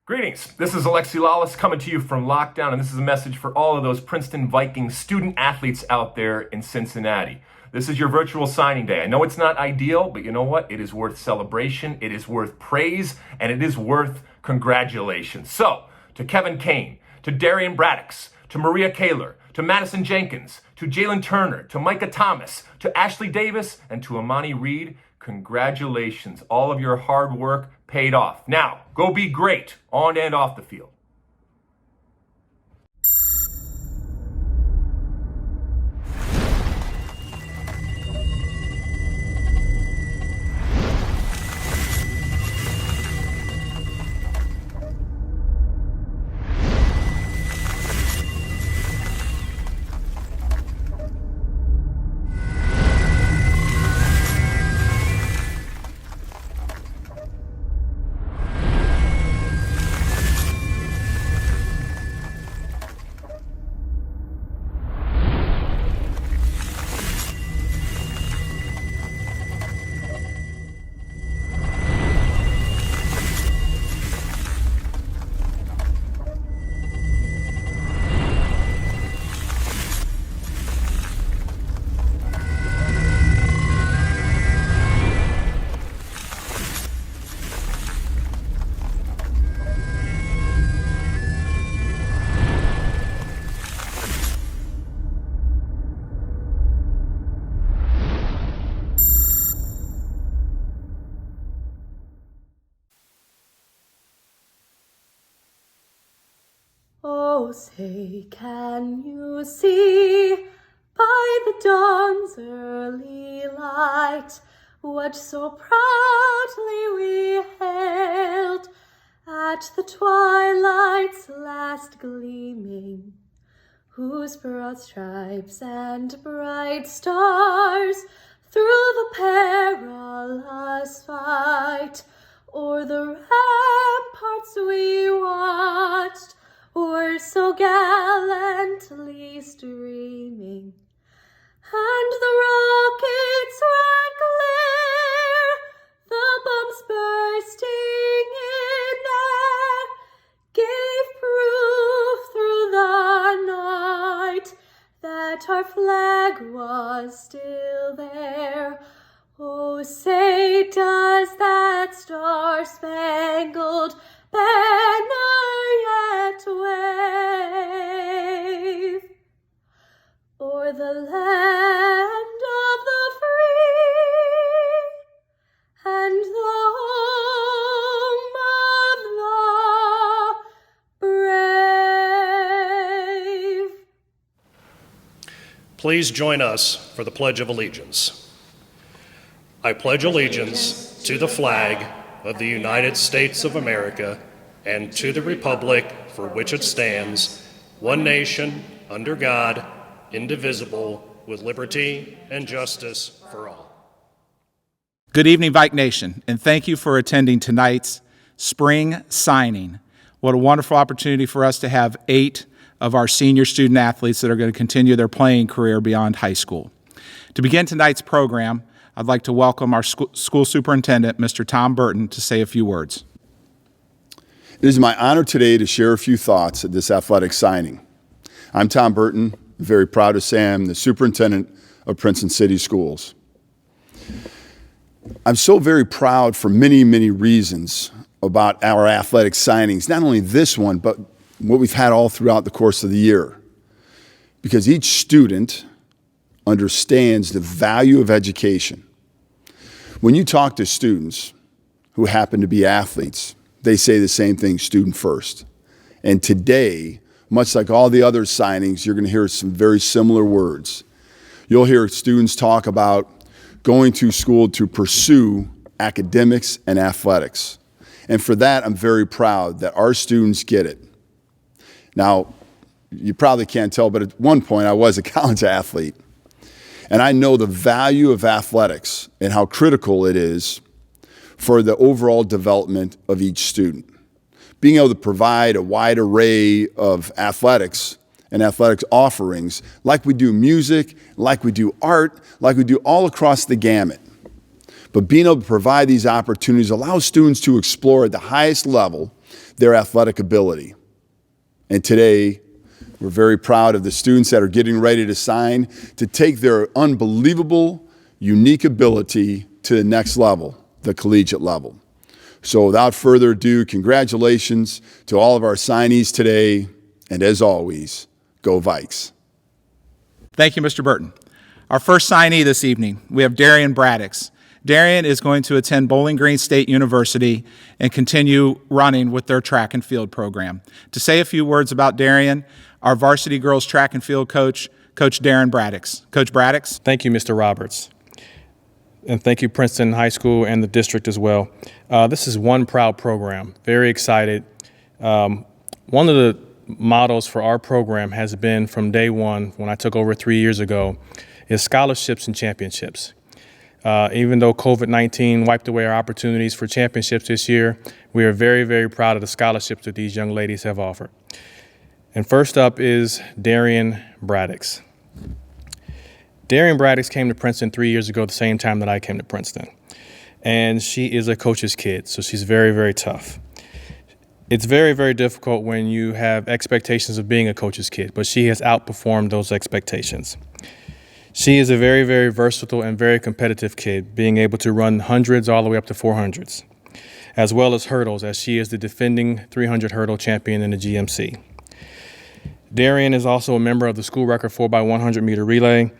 Greetings. This is Alexi Lawless coming to you from lockdown, and this is a message for all of those Princeton Viking student athletes out there in Cincinnati. This is your virtual signing day. I know it's not ideal, but you know what? It is worth celebration, it is worth praise, and it is worth congratulations. So, to Kevin Cain, to Darian Braddix, to Maria Kaylor, to Madison Jenkins, to Jalen Turner, to Micah Thomas, to Ashley Davis, and to Imani Reed, congratulations. All of your hard work paid off. Now, go be great on and off the field. Oh, say, can you see by the dawn's early light what so proudly we hailed at the twilight's last gleaming, whose broad stripes and bright stars through the perilous fight o'er the ramparts we watched were so gallantly streaming, and the rockets ran clear, the bombs bursting in air gave proof through the night that our flag was still there. Oh, say, does that star-spangled banner yet wave o'er the land of the free and the home of the brave? Please join us for the Pledge of Allegiance. I pledge allegiance to the flag of the United States of America and to the republic for which it stands, one nation, under God, indivisible, with liberty and justice for all. Good evening, Viking Nation, and thank you for attending tonight's spring signing. What a wonderful opportunity for us to have 8 of our senior student athletes that are going to continue their playing career beyond high school. To begin tonight's program, I'd like to welcome our school superintendent, Mr. Tom Burton, to say a few words. It is my honor today to share a few thoughts at this athletic signing. I'm Tom Burton, very proud to say I'm the superintendent of Princeton City Schools. I'm so very proud for many, many reasons about our athletic signings, not only this one, but what we've had all throughout the course of the year. Because each student understands the value of education. When you talk to students who happen to be athletes, they say the same thing, student first. And today, much like all the other signings, you're going to hear some very similar words. You'll hear students talk about going to school to pursue academics and athletics. And for that, I'm very proud that our students get it. Now, you probably can't tell, but at one point I was a college athlete. And I know the value of athletics and how critical it is for the overall development of each student. Being able to provide a wide array of athletics and athletics offerings, like we do music, like we do art, like we do all across the gamut. But being able to provide these opportunities allows students to explore at the highest level their athletic ability. And today, we're very proud of the students that are getting ready to sign to take their unbelievable, unique ability to the next level, the collegiate level. So without further ado, congratulations to all of our signees today. And as always, go Vikes. Thank you, Mr. Burton. Our first signee this evening, we have Darian Braddix. Darian is going to attend Bowling Green State University and continue running with their track and field program. To say a few words about Darian, our varsity girls track and field coach, Coach Darian Braddix. Coach Braddix. Thank you, Mr. Roberts. And thank you, Princeton High School and the district as well. This is one proud program. Very excited. One of the mottos for our program has been from day one, when I took over 3 years ago, is scholarships and championships. Even though COVID-19 wiped away our opportunities for championships this year, we are very, very proud of the scholarships that these young ladies have offered. And first up is Darian Braddix. Darian Braddix came to Princeton 3 years ago, the same time that I came to Princeton. And she is a coach's kid, so she's very, very tough. It's very, very difficult when you have expectations of being a coach's kid, but she has outperformed those expectations. She is a very, very versatile and very competitive kid, being able to run hundreds all the way up to 400s, as well as hurdles, as she is the defending 300 hurdle champion in the GMC. Darian is also a member of the school record 4x100 meter relay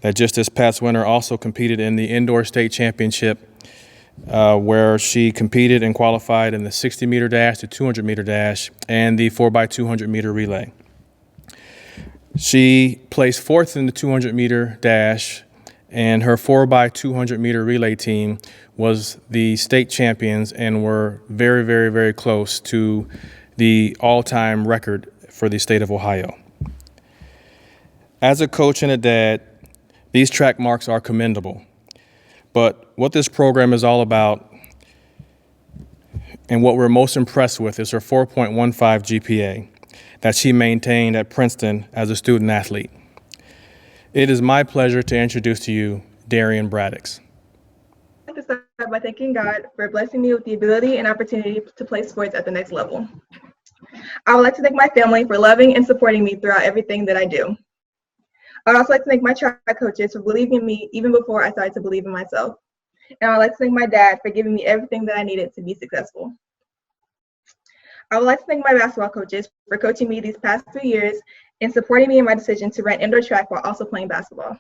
that just this past winter also competed in the indoor state championship, where she competed and qualified in the 60 meter dash, the 200 meter dash, and the 4x200 meter relay. She placed fourth in the 200 meter dash, and her 4x200 meter relay team was the state champions and were very, very, very close to the all-time record for the state of Ohio. As a coach and a dad, these track marks are commendable. But what this program is all about, and what we're most impressed with, is her 4.15 GPA that she maintained at Princeton as a student athlete. It is my pleasure to introduce to you Darian Braddix. I'd like to start by thanking God for blessing me with the ability and opportunity to play sports at the next level. I would like to thank my family for loving and supporting me throughout everything that I do. I'd also like to thank my track coaches for believing in me even before I started to believe in myself. And I'd like to thank my dad for giving me everything that I needed to be successful. I would like to thank my basketball coaches for coaching me these past 3 years and supporting me in my decision to run indoor track while also playing basketball.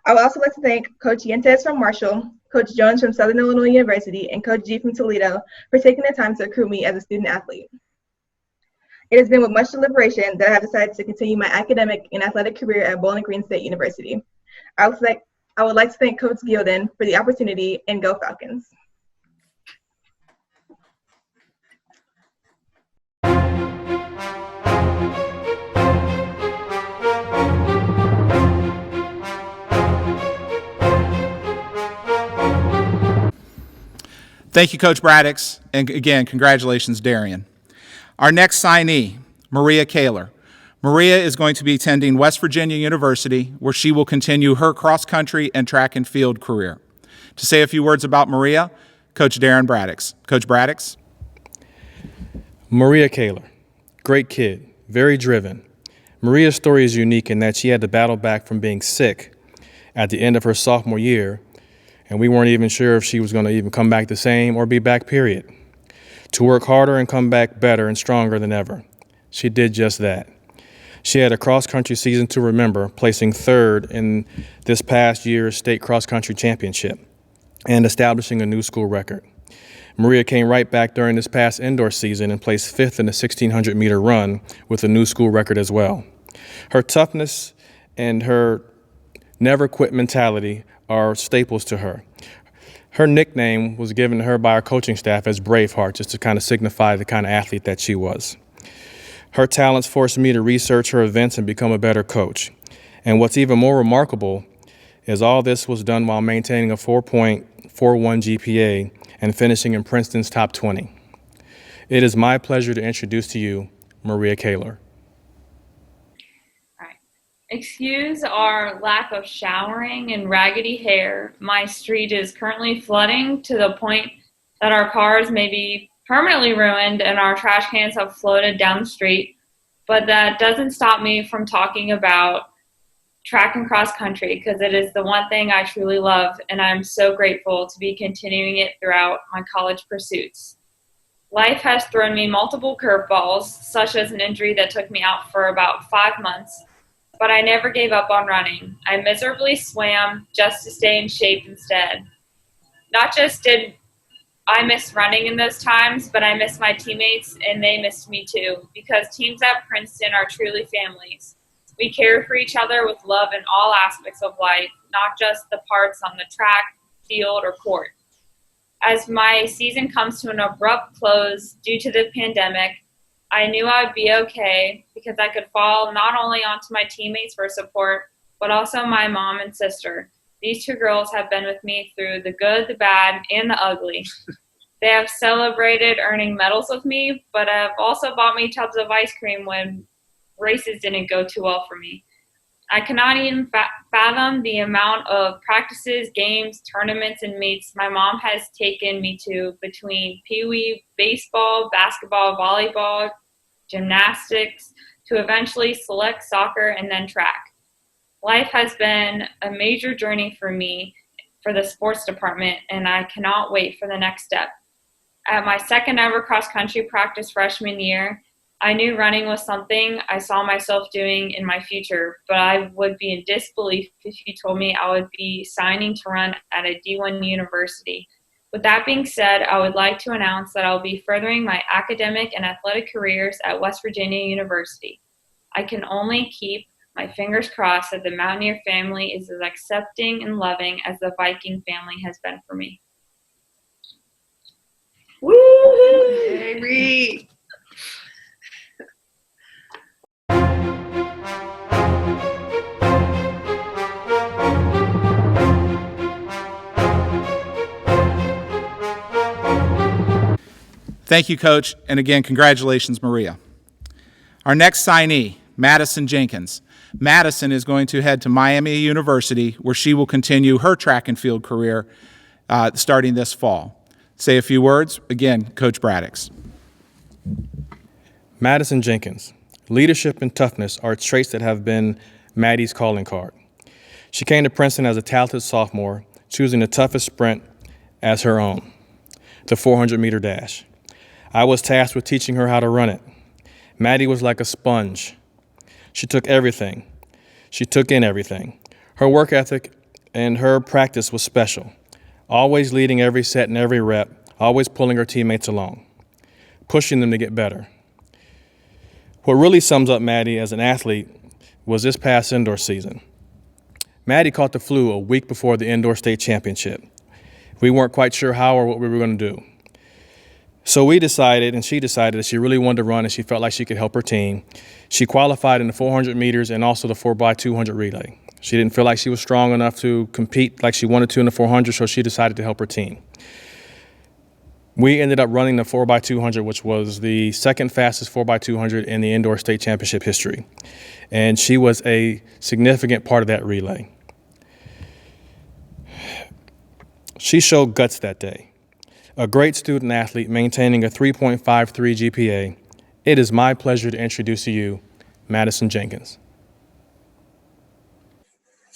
I would also like to thank Coach Jenkins from Marshall, Coach Jones from Southern Illinois University, and Coach G from Toledo for taking the time to recruit me as a student athlete. It has been with much deliberation that I have decided to continue my academic and athletic career at Bowling Green State University. I would like to thank Coach Gilden for the opportunity, and go Falcons. Thank you, Coach Braddix, and again, congratulations, Darian. Our next signee, Maria Kaylor. Maria is going to be attending West Virginia University, where she will continue her cross-country and track and field career. To say a few words about Maria, Coach Darian Braddix. Coach Braddix. Maria Kaylor, great kid, very driven. Maria's story is unique in that she had to battle back from being sick at the end of her sophomore year, and we weren't even sure if she was going to even come back the same or be back, period. To work harder and come back better and stronger than ever. She did just that. She had a cross-country season to remember, placing third in this past year's state cross-country championship and establishing a new school record. Maria came right back during this past indoor season and placed fifth in the 1,600 meter run with a new school record as well. Her toughness and her never quit mentality are staples to her. Her nickname was given to her by our coaching staff as Braveheart, just to kind of signify the kind of athlete that she was. Her talents forced me to research her events and become a better coach. And what's even more remarkable is all this was done while maintaining a 4.41 GPA and finishing in Princeton's top 20. It is my pleasure to introduce to you Maria Kaylor. Excuse our lack of showering and raggedy hair. My street is currently flooding to the point that our cars may be permanently ruined and our trash cans have floated down the street, but that doesn't stop me from talking about track and cross country because it is the one thing I truly love, and I'm so grateful to be continuing it throughout my college pursuits. Life has thrown me multiple curveballs, such as an injury that took me out for about 5 months, but I never gave up on running. I miserably swam just to stay in shape instead. Not just did I miss running in those times, but I miss my teammates, and they missed me too, because teams at Princeton are truly families. We care for each other with love in all aspects of life, not just the parts on the track, field, or court. As my season comes to an abrupt close due to the pandemic, I knew I would be okay because I could fall not only onto my teammates for support, but also my mom and sister. These two girls have been with me through the good, the bad, and the ugly. They have celebrated earning medals with me, but have also bought me tubs of ice cream when races didn't go too well for me. I cannot even fathom the amount of practices, games, tournaments, and meets my mom has taken me to between pee-wee, baseball, basketball, volleyball, gymnastics, to eventually select soccer and then track. Life has been a major journey for me for the sports department, and I cannot wait for the next step. At my second ever cross-country practice freshman year, I knew running was something I saw myself doing in my future, but I would be in disbelief if you told me I would be signing to run at a D1 university. With that being said, I would like to announce that I'll be furthering my academic and athletic careers at West Virginia University. I can only keep my fingers crossed that the Mountaineer family is as accepting and loving as the Viking family has been for me. Woo! Hey, Thank you, Coach, and again, congratulations, Maria. Our next signee, Madison Jenkins. Madison is going to head to Miami University, where she will continue her track and field career starting this fall. Say a few words. Again, Coach Braddix. Madison Jenkins. Leadership and toughness are traits that have been Maddie's calling card. She came to Princeton as a talented sophomore, choosing the toughest sprint as her own, the 400-meter dash. I was tasked with teaching her how to run it. Maddie was like a sponge. She took everything. She took in everything. Her work ethic and her practice was special, always leading every set and every rep, always pulling her teammates along, pushing them to get better. What really sums up Maddie as an athlete was this past indoor season. Maddie caught the flu a week before the indoor state championship. We weren't quite sure how or what we were going to do. So we decided, and she decided, that she really wanted to run and she felt like she could help her team. She qualified in the 400 meters and also the 4x200 relay. She didn't feel like she was strong enough to compete like she wanted to in the 400, so she decided to help her team. We ended up running the 4x200, which was the second fastest 4x200 in the indoor state championship history. And she was a significant part of that relay. She showed guts that day. A great student athlete maintaining a 3.53 GPA. It is my pleasure to introduce to you Madison Jenkins.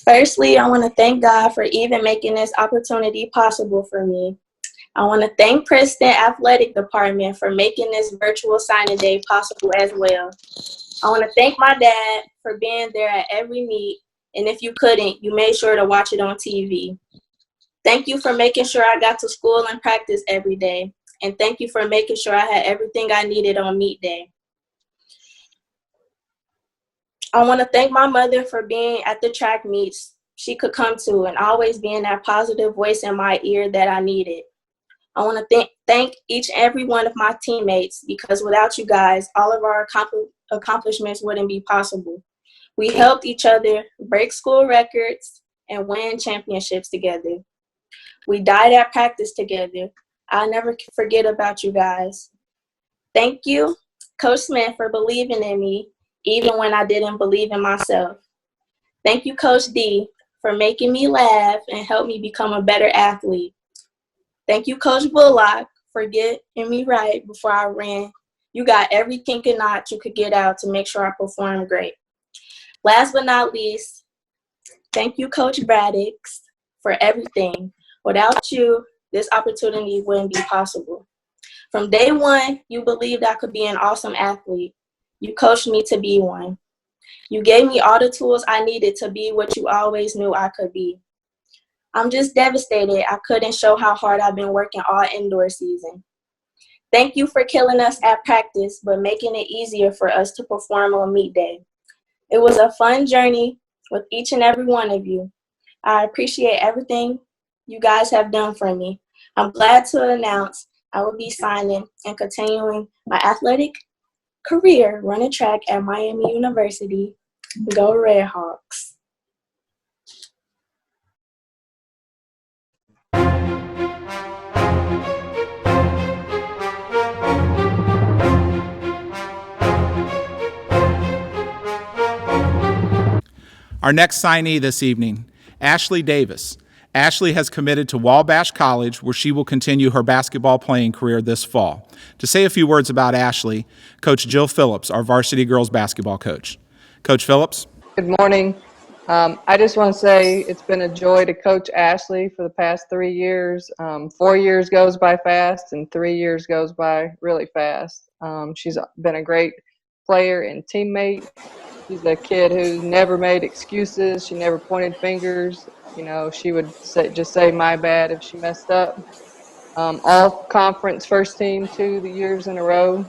Firstly, I want to thank God for even making this opportunity possible for me. I want to thank Princeton Athletic Department for making this virtual signing day possible as well. I want to thank my dad for being there at every meet, and if you couldn't, you made sure to watch it on TV. Thank you for making sure I got to school and practice every day. And thank you for making sure I had everything I needed on meet day. I want to thank my mother for being at the track meets she could come to and always being that positive voice in my ear that I needed. I want to thank each and every one of my teammates because without you guys, all of our accomplishments wouldn't be possible. We helped each other break school records and win championships together. We died at practice together. I'll never forget about you guys. Thank you, Coach Smith, for believing in me, even when I didn't believe in myself. Thank you, Coach D, for making me laugh and help me become a better athlete. Thank you, Coach Bullock, for getting me right before I ran. You got every kink and knot you could get out to make sure I performed great. Last but not least, thank you, Coach Braddix, for everything. Without you, this opportunity wouldn't be possible. From day one, you believed I could be an awesome athlete. You coached me to be one. You gave me all the tools I needed to be what you always knew I could be. I'm just devastated I couldn't show how hard I've been working all indoor season. Thank you for killing us at practice, but making it easier for us to perform on meet day. It was a fun journey with each and every one of you. I appreciate everything you guys have done for me. I'm glad to announce I will be signing and continuing my athletic career running track at Miami University. Go Redhawks. Our next signee this evening, Ashley Davis. Ashley has committed to Wabash College, where she will continue her basketball playing career this fall. To say a few words about Ashley, Coach Jill Phillips, our varsity girls basketball coach. Coach Phillips. Good morning. I just want to say it's been a joy to coach Ashley for the past 3 years. 4 years goes by fast, and 3 years goes by really fast. She's been a great player and teammate. She's a kid who never made excuses. She never pointed fingers. You know, she would just say my bad if she messed up. All conference first team 2 years in a row.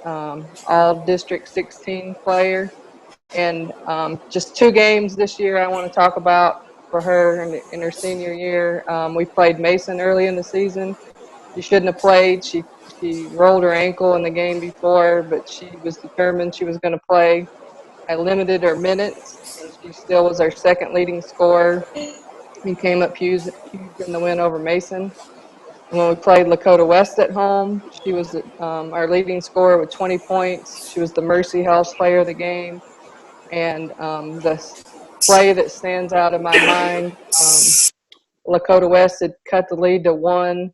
All District 16 player. And just 2 games this year I want to talk about for her in her senior year. We played Mason early in the season. She shouldn't have played. She rolled her ankle in the game before, but she was determined she was going to play. I limited her minutes, and she still was our second leading scorer. We came up huge in the win over Mason. And when we played Lakota West at home, she was our leading scorer with 20 points. She was the Mercy House player of the game. And the play that stands out in my mind, Lakota West had cut the lead to 1,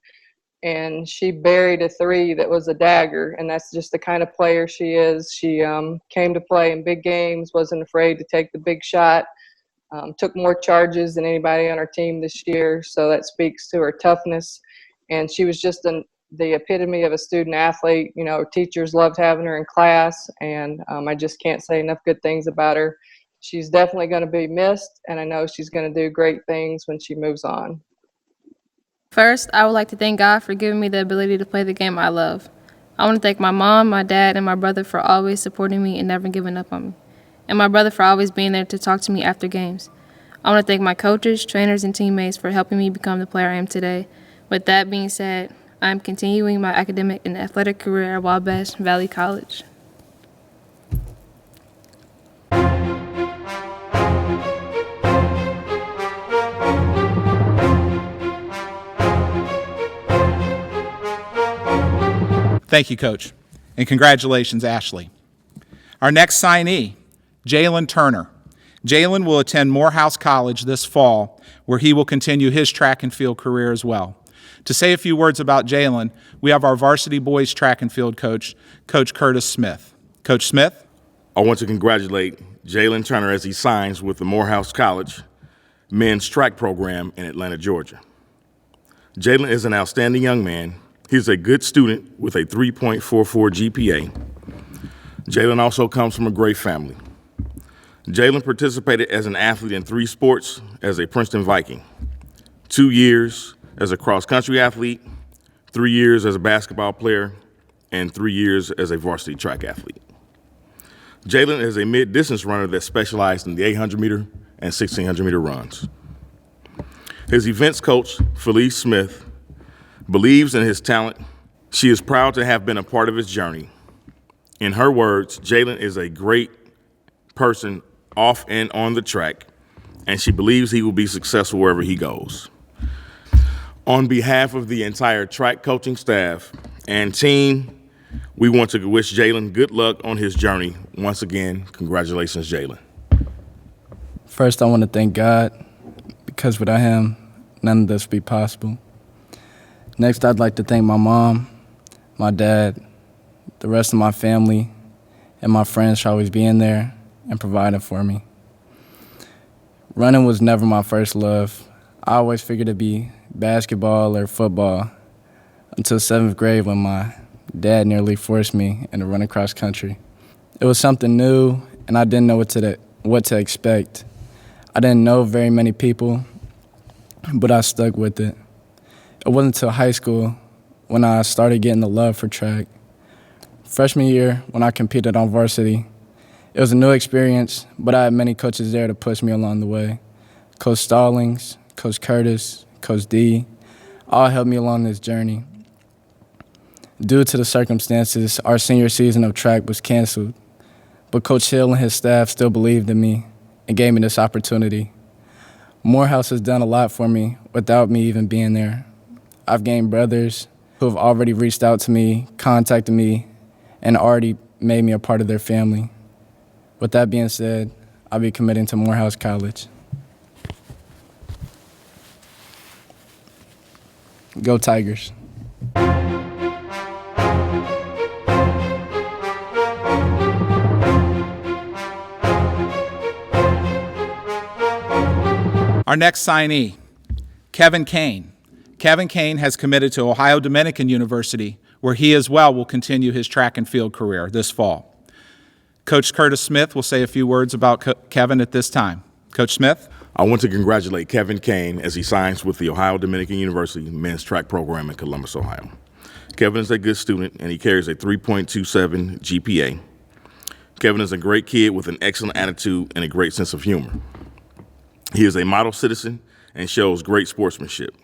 and she buried a 3 that was a dagger, and that's just the kind of player she is. She came to play in big games, wasn't afraid to take the big shot, took more charges than anybody on our team this year, so that speaks to her toughness. And she was just the epitome of a student athlete. You know, teachers loved having her in class, and I just can't say enough good things about her. She's definitely going to be missed, and I know she's going to do great things when she moves on. First, I would like to thank God for giving me the ability to play the game I love. I want to thank my mom, my dad, and my brother for always supporting me and never giving up on me, and my brother for always being there to talk to me after games. I want to thank my coaches, trainers, and teammates for helping me become the player I am today. With that being said, I am continuing my academic and athletic career at Wabash Valley College. Thank you, Coach. And congratulations, Ashley. Our next signee, Jalen Turner. Jalen will attend Morehouse College this fall, where he will continue his track and field career as well. To say a few words about Jalen, we have our varsity boys track and field coach, Coach Curtis Smith. Coach Smith? I want to congratulate Jalen Turner as he signs with the Morehouse College men's track program in Atlanta, Georgia. Jalen is an outstanding young man. He's a good student with a 3.44 GPA. Jalen also comes from a great family. Jalen participated as an athlete in 3 sports as a Princeton Viking, 2 years as a cross-country athlete, 3 years as a basketball player, and 3 years as a varsity track athlete. Jalen is a mid-distance runner that specialized in the 800-meter and 1,600-meter runs. His events coach, Felice Smith, believes in his talent. She is proud to have been a part of his journey. In her words, Jalen is a great person off and on the track, and she believes he will be successful wherever he goes. On behalf of the entire track coaching staff and team, we want to wish Jalen good luck on his journey. Once again, congratulations, Jalen. First, I want to thank God, because without him, none of this would be possible. Next, I'd like to thank my mom, my dad, the rest of my family, and my friends for always being there and providing for me. Running was never my first love. I always figured it'd be basketball or football until 7th grade when my dad nearly forced me into running cross country. It was something new, and I didn't know what to expect. I didn't know very many people, but I stuck with it. It wasn't until high school when I started getting the love for track. Freshman year, when I competed on varsity, it was a new experience, but I had many coaches there to push me along the way. Coach Stallings, Coach Curtis, Coach D, all helped me along this journey. Due to the circumstances, our senior season of track was canceled, but Coach Hill and his staff still believed in me and gave me this opportunity. Morehouse has done a lot for me without me even being there. I've gained brothers who have already reached out to me, contacted me, and already made me a part of their family. With that being said, I'll be committing to Morehouse College. Go Tigers. Our next signee, Kevin Cain. Kevin Cain has committed to Ohio Dominican University, where he as well will continue his track and field career this fall. Coach Curtis Smith will say a few words about Kevin at this time. Coach Smith? I want to congratulate Kevin Cain as he signs with the Ohio Dominican University men's track program in Columbus, Ohio. Kevin is a good student, and he carries a 3.27 GPA. Kevin is a great kid with an excellent attitude and a great sense of humor. He is a model citizen and shows great sportsmanship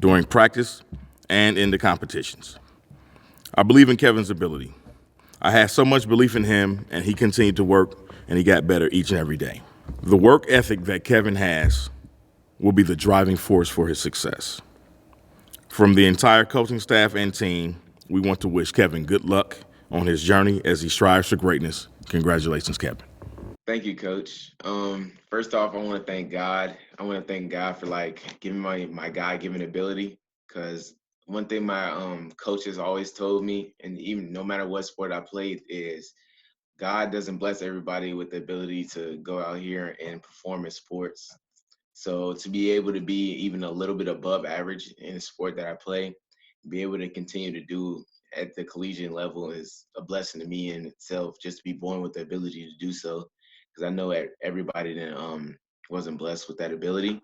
during practice and in the competitions. I believe in Kevin's ability. I had so much belief in him, and he continued to work, and he got better each and every day. The work ethic that Kevin has will be the driving force for his success. From the entire coaching staff and team, we want to wish Kevin good luck on his journey as he strives for greatness. Congratulations, Kevin. Thank you, Coach. First off, I want to thank God. I want to thank God for giving my God-given ability. Because one thing my coaches always told me, and even no matter what sport I played, is God doesn't bless everybody with the ability to go out here and perform in sports. So to be able to be even a little bit above average in the sport that I play, be able to continue to do at the collegiate level is a blessing to me in itself. Just to be born with the ability to do so. Because I know everybody that wasn't blessed with that ability.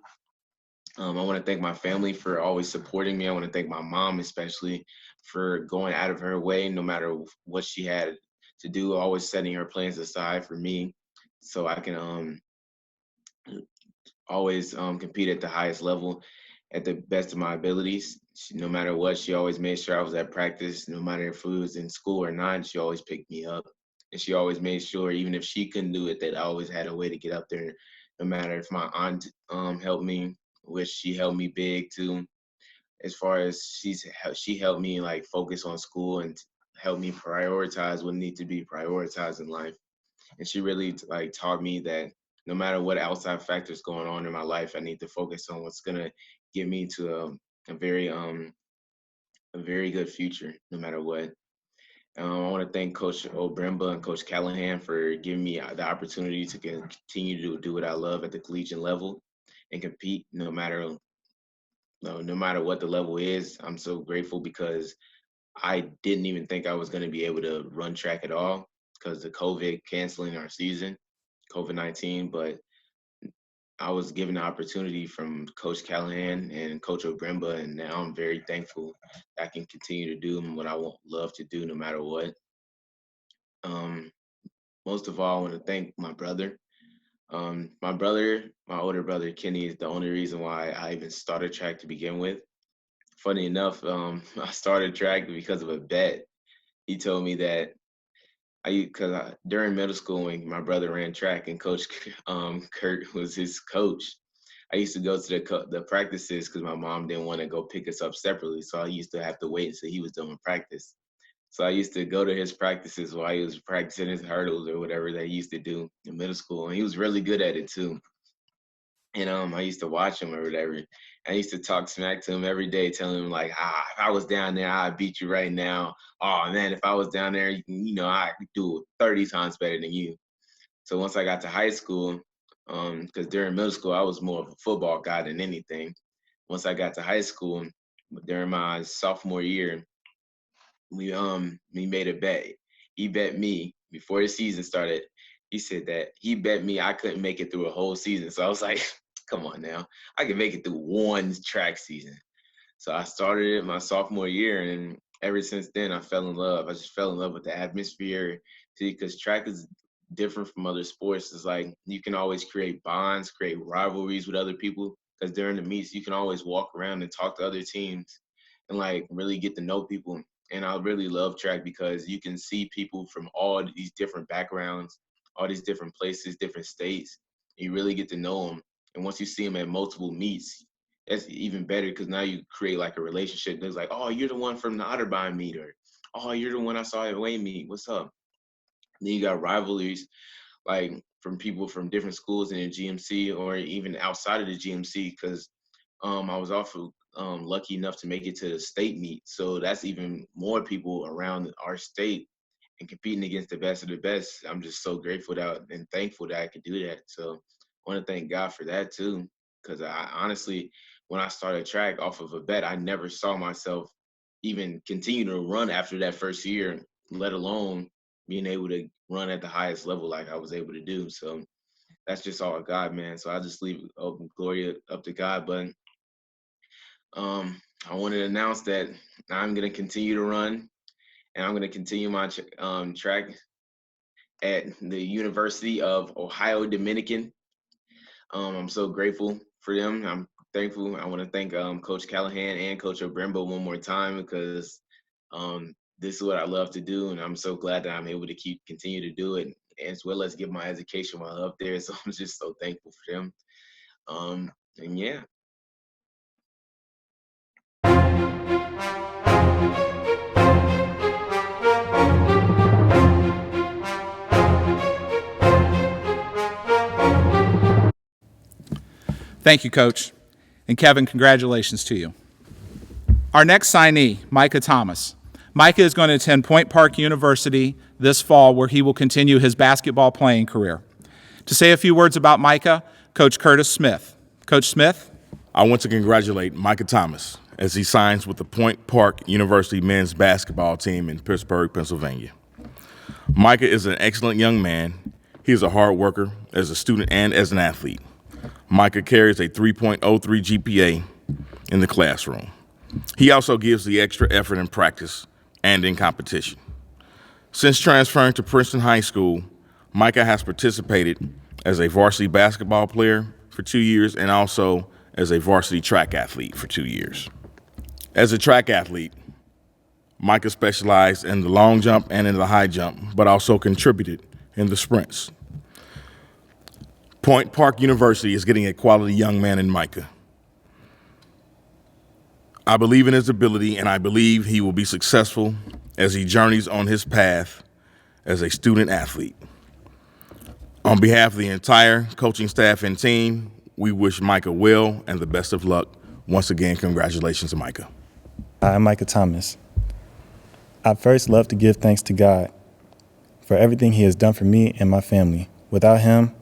I want to thank my family for always supporting me. I want to thank my mom especially for going out of her way, no matter what she had to do, always setting her plans aside for me so I can always compete at the highest level at the best of my abilities. No matter what, she always made sure I was at practice. No matter if it was in school or not, she always picked me up. And she always made sure, even if she couldn't do it, that I always had a way to get up there. No matter if my aunt helped me, which she helped me big too. As far as she helped me focus on school and helped me prioritize what needs to be prioritized in life. And she really taught me that no matter what outside factors going on in my life, I need to focus on what's gonna get me to a very good future, no matter what. I want to thank Coach Obremba and Coach Callahan for giving me the opportunity to continue to do what I love at the collegiate level and compete no matter what the level is. I'm so grateful because I didn't even think I was going to be able to run track at all because of COVID canceling our season, COVID-19. But I was given the opportunity from Coach Callahan and Coach Obremba, and now I'm very thankful I can continue to do what I love to do no matter what. Most of all, I want to thank my brother. My older brother, Kenny, is the only reason why I even started track to begin with. Funny enough, I started track because of a bet. He told me that during middle school when my brother ran track and Coach Kurt was his coach, I used to go to the practices because my mom didn't want to go pick us up separately. So I used to have to wait until he was done with practice. So I used to go to his practices while he was practicing his hurdles or whatever that he used to do in middle school. And he was really good at it too. And I used to watch him or whatever. I used to talk smack to him every day, telling him like, if I was down there, I'd beat you right now. Oh man, if I was down there, I could do it 30 times better than you. So once I got to high school, because during middle school, I was more of a football guy than anything. Once I got to high school, during my sophomore year, we made a bet. He bet me before the season started. He said that he bet me I couldn't make it through a whole season. So I was like, come on now, I can make it through one track season. So I started it my sophomore year, and ever since then I fell in love. I just fell in love with the atmosphere. See, because track is different from other sports. It's like you can always create bonds, create rivalries with other people. Because during the meets, you can always walk around and talk to other teams and like really get to know people. And I really love track because you can see people from all these different backgrounds, all these different places, different states. You really get to know them. And once you see them at multiple meets, that's even better because now you create like a relationship. There's like, oh, you're the one from the Otterbein meet, or oh, you're the one I saw at Wayne meet. What's up? And then you got rivalries like from people from different schools in the GMC or even outside of the GMC because I was also lucky enough to make it to the state meet. So that's even more people around our state and competing against the best of the best. I'm just so grateful and thankful that I could do that. So I want to thank God for that too. Because I honestly, when I started track off of a bet, I never saw myself even continue to run after that first year, let alone being able to run at the highest level like I was able to do. So that's just all God, man. So I just leave glory up to God. But I wanted to announce that I'm going to continue to run, and I'm going to continue my track at the University of Ohio Dominican. I'm so grateful for them. I'm thankful. I want to thank Coach Callahan and Coach Obrembo one more time because this is what I love to do, and I'm so glad that I'm able to continue to do it, as well as give my education while up there. So I'm just so thankful for them. And yeah. Thank you, Coach. And Kevin, congratulations to you. Our next signee, Micah Thomas. Micah is going to attend Point Park University this fall, where he will continue his basketball playing career. To say a few words about Micah, Coach Curtis Smith. Coach Smith? I want to congratulate Micah Thomas as he signs with the Point Park University men's basketball team in Pittsburgh, Pennsylvania. Micah is an excellent young man. He is a hard worker as a student and as an athlete. Micah carries a 3.03 GPA in the classroom. He also gives the extra effort in practice and in competition. Since transferring to Princeton High School, Micah has participated as a varsity basketball player for 2 years and also as a varsity track athlete for 2 years. As a track athlete, Micah specialized in the long jump and in the high jump, but also contributed in the sprints. Point Park University is getting a quality young man in Micah. I believe in his ability, and I believe he will be successful as he journeys on his path as a student athlete. On behalf of the entire coaching staff and team, we wish Micah well and the best of luck. Once again, congratulations to Micah. I'm Micah Thomas. I first love to give thanks to God for everything he has done for me and my family. Without him,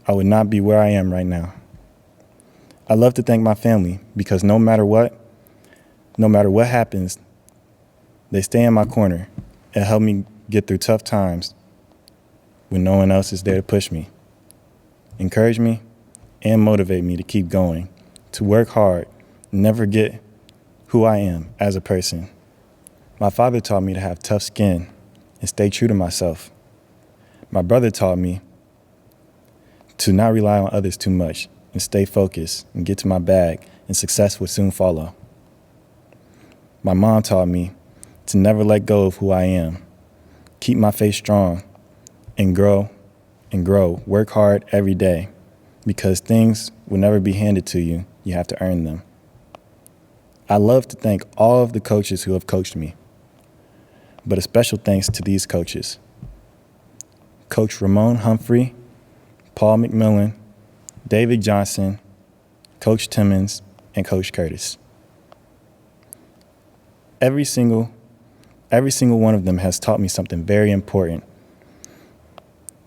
I would not be where I am right now. I love to thank my family because no matter what happens, they stay in my corner and help me get through tough times when no one else is there to push me, encourage me, and motivate me to keep going, to work hard, never forget who I am as a person. My father taught me to have tough skin and stay true to myself. My brother taught me to not rely on others too much and stay focused and get to my bag, and success will soon follow. My mom taught me to never let go of who I am, keep my faith strong, and grow, work hard every day, because things will never be handed to you. You have to earn them. I love to thank all of the coaches who have coached me, but a special thanks to these coaches. Coach Ramon Humphrey, Paul McMillan, David Johnson, Coach Timmons, and Coach Curtis. Every single one of them has taught me something very important,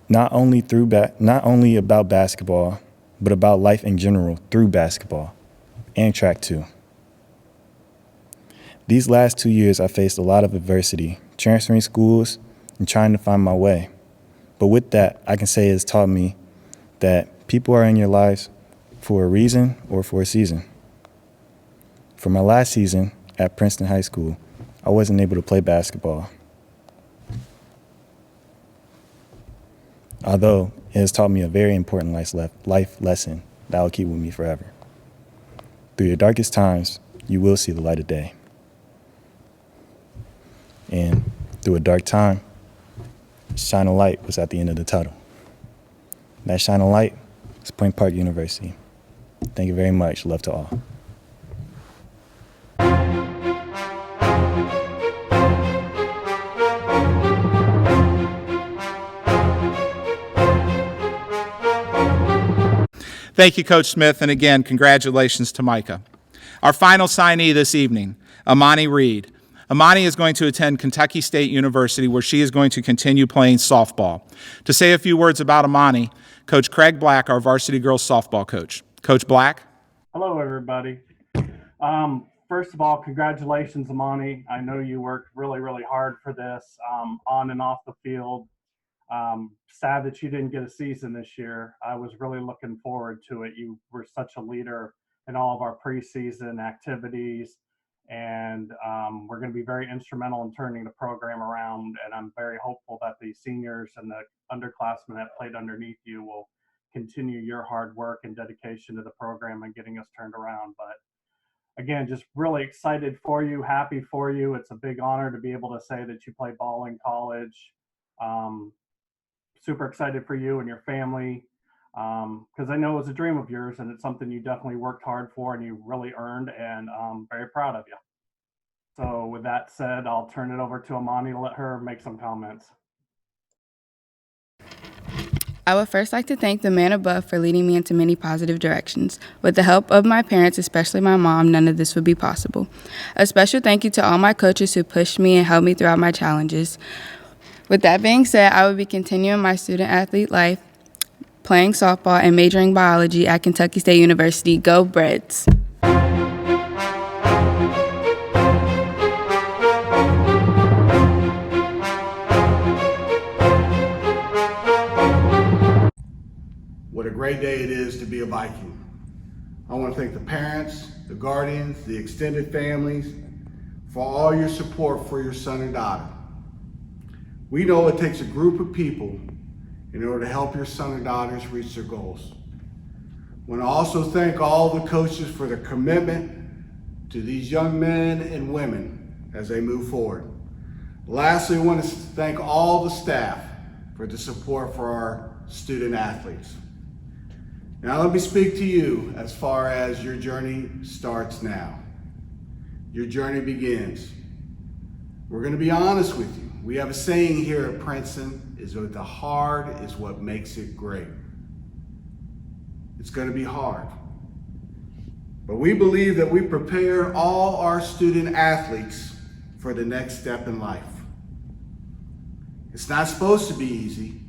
not only about basketball, but about life in general through basketball and track too. These last 2 years, I faced a lot of adversity, transferring schools and trying to find my way. But with that, I can say it's taught me that people are in your lives for a reason or for a season. For my last season at Princeton High School, I wasn't able to play basketball. Although it has taught me a very important life lesson that will keep with me forever. Through your darkest times, you will see the light of day. And through a dark time, a shining light was at the end of the tunnel. That shining light is Point Park University. Thank you very much. Love to all. Thank you, Coach Smith, and again, congratulations to Micah. Our final signee this evening, Imani Reed. Imani is going to attend Kentucky State University, where she is going to continue playing softball. To say a few words about Imani, Coach Craig Black, our varsity girls softball coach. Coach Black? Hello, everybody. First of all, congratulations, Imani. I know you worked really, really hard for this, on and off the field. Sad that you didn't get a season this year. I was really looking forward to it. You were such a leader in all of our preseason activities, and we're going to be very instrumental in turning the program around. And I'm very hopeful that the seniors and the underclassmen that played underneath you will continue your hard work and dedication to the program and getting us turned around. But again, just really excited for you, happy for you. It's a big honor to be able to say that you play ball in college. Super excited for you and your family, because I know it was a dream of yours, and it's something you definitely worked hard for and you really earned, and I'm very proud of you. So with that said, I'll turn it over to Imani to let her make some comments. I would first like to thank the man above for leading me into many positive directions. With the help of my parents, especially my mom, none of this would be possible. A special thank you to all my coaches who pushed me and helped me throughout my challenges. With that being said, I will be continuing my student-athlete life, playing softball and majoring biology at Kentucky State University. Go Braddix! What a great day it is to be a Viking. I want to thank the parents, the guardians, the extended families for all your support for your son and daughter. We know it takes a group of people in order to help your son and daughters reach their goals. I want to also thank all the coaches for their commitment to these young men and women as they move forward. Lastly, I want to thank all the staff for the support for our student athletes. Now let me speak to you as far as your journey starts now. Your journey begins. We're going to be honest with you. We have a saying here at Princeton, is that the hard is what makes it great. It's going to be hard. But we believe that we prepare all our student athletes for the next step in life. It's not supposed to be easy,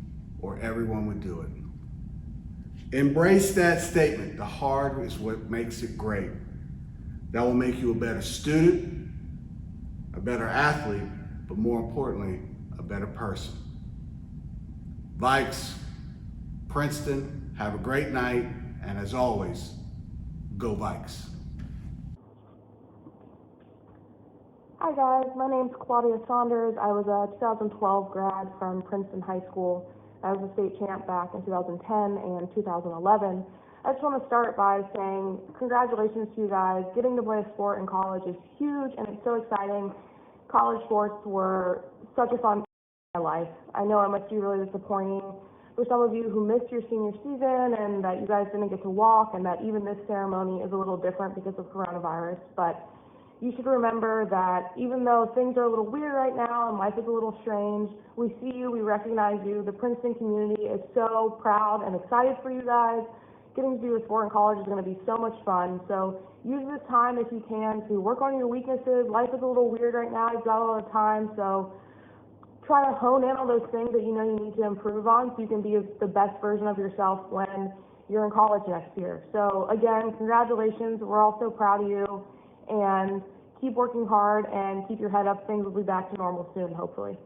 or everyone would do it. Embrace that statement, the hard is what makes it great. That will make you a better student, a better athlete, but more importantly, a better person. Vikes, Princeton, have a great night, and as always, go Vikes. Hi guys, my name's Claudia Saunders. I was a 2012 grad from Princeton High School. I was a state champ back in 2010 and 2011. I just want to start by saying congratulations to you guys. Getting to play a sport in college is huge and it's so exciting. College sports were such a fun time in my life. I know it must be really disappointing for some of you who missed your senior season and that you guys didn't get to walk and that even this ceremony is a little different because of coronavirus. But you should remember that even though things are a little weird right now and life is a little strange, we see you, we recognize you. The Princeton community is so proud and excited for you guys. getting to do a sport in college is going to be so much fun. So use this time if you can to work on your weaknesses. Life is a little weird right now. You've got a lot of time, so try to hone in on those things that you know you need to improve on so you can be the best version of yourself when you're in college next year. So again, congratulations. We're all so proud of you, and keep working hard and keep your head up. Things will be back to normal soon, hopefully.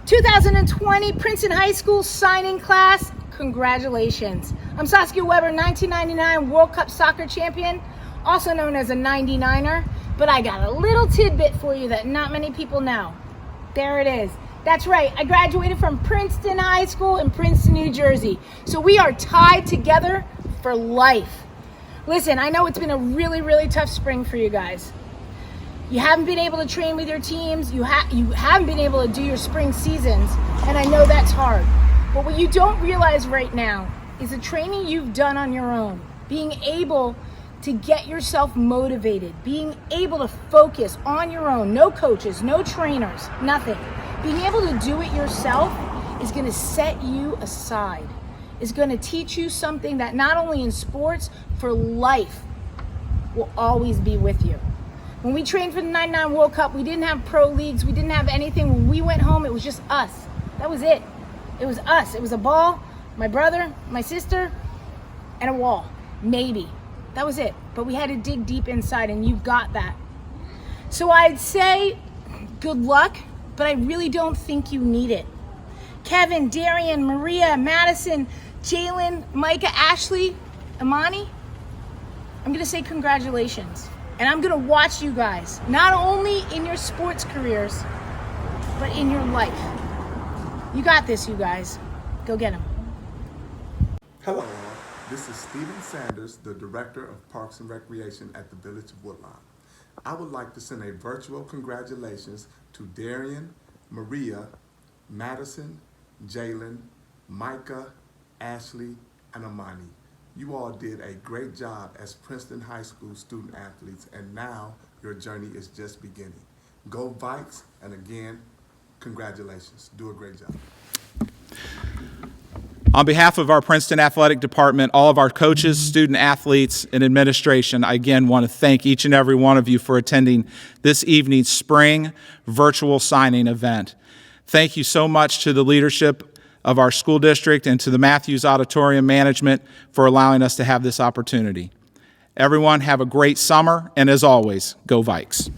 2020 Princeton High School signing class, congratulations. I'm Saskia Webber, 1999 World Cup soccer champion, also known as a 99er, but I got a little tidbit for you that not many people know. There it is. That's right, I graduated from Princeton High School in Princeton, New Jersey. So we are tied together for life. Listen, I know it's been a really, really tough spring for you guys. You haven't been able to train with your teams. You haven't been able to do your spring seasons, and I know that's hard. But what you don't realize right now is the training you've done on your own, being able to get yourself motivated, being able to focus on your own, no coaches, no trainers, nothing. Being able to do it yourself is going to set you aside, is going to teach you something that not only in sports, for life, will always be with you. When we trained for the 99 World Cup, we didn't have pro leagues. We didn't have anything. When we went home, it was just us. That was it. It was us. It was a ball, my brother, my sister, and a wall. Maybe. That was it. But we had to dig deep inside, and you've got that. So I'd say good luck, but I really don't think you need it. Kevin, Darian, Maria, Madison, Jalen, Micah, Ashley, Imani, I'm going to say congratulations. And I'm going to watch you guys, not only in your sports careers, but in your life. You got this, you guys. Go get them. Hello, this is Stephen Sanders, the Director of Parks and Recreation at the Village of Woodlawn. I would like to send a virtual congratulations to Darian, Maria, Madison, Jalen, Micah, Ashley, and Imani. You all did a great job as Princeton High School student athletes, and now your journey is just beginning. Go Vikes, and again, congratulations. Do a great job. On behalf of our Princeton Athletic Department, all of our coaches, student athletes, and administration, I again want to thank each and every one of you for attending this evening's spring virtual signing event. Thank you so much to the leadership of our school district and to the Matthews Auditorium management for allowing us to have this opportunity. Everyone have a great summer, and as always, go Vikes.